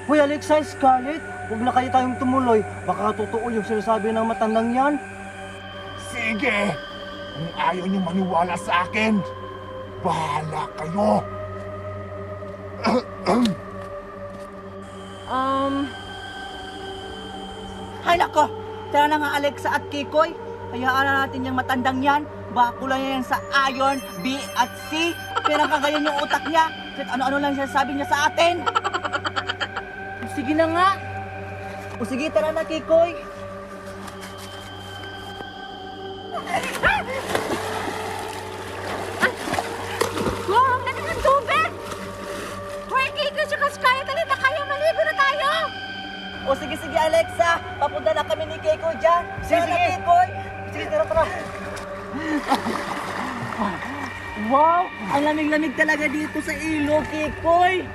Hoy Alexa, Scarlett, huwag na kayo tayong tumuloy. Baka totoo yung sinasabi ng matandang yan. Sige! Kung ayaw niyo maniwala sa akin, bahala kayo! Hay nako! Tara na nga Alexa at Kikoy. Hayaan na natin yung matandang yan. Bako lang yan sa iron, B at C. Pero kagayon yung utak niya. Kahit ano-ano lang siya sabi niya sa atin. Sige na nga. O sige, tara na Kikoy. Wow, ang lamig ng tubig! Hoy, Kiko, tsaka Scarlett, alin na kayo? Maligo na tayo! O sige, Alexa. Papunta na kami ni Kikoy dyan. Tara na Kikoy. Sige, tara. Wow! Ang lamig-lamig talaga dito sa ilog, Kikoy.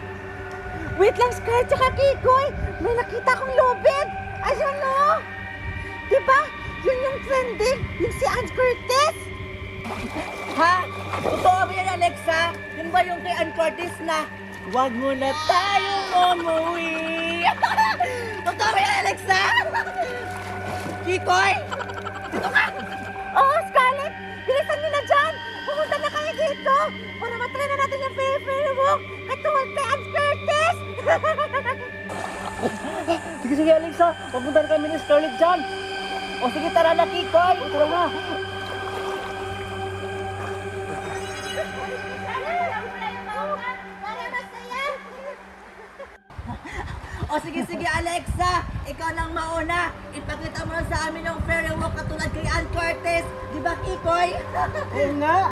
Wait lang, Scarlett, tsaka Kikoy! May nakita akong lubid! Ayun, no? Diba? Yun yung trending, yung si Ann Curtis! Ha? Totoo ba yan, Alexa? Yun ba yung kay Ann Curtis na wag mo na tayong umuwi? Totoo ba yan, Alexa? Kikoy? Dito ka! Oh, Scarlett! Bilisan niyo na dyan! Pumunta na kayo dito! Para matry na natin yung favorite walk katulad kay Ann Curtis! Sige, Alexa, papunta na kami ni Scarlett dyan. O sige, tara na, Kikoy! Tara na. O sige, Alexa! Ikaw lang mauna! Ipakita mo na sa amin yung fairy walk katulad kay Ann Curtis! Di ba, Kikoy? Oo nga.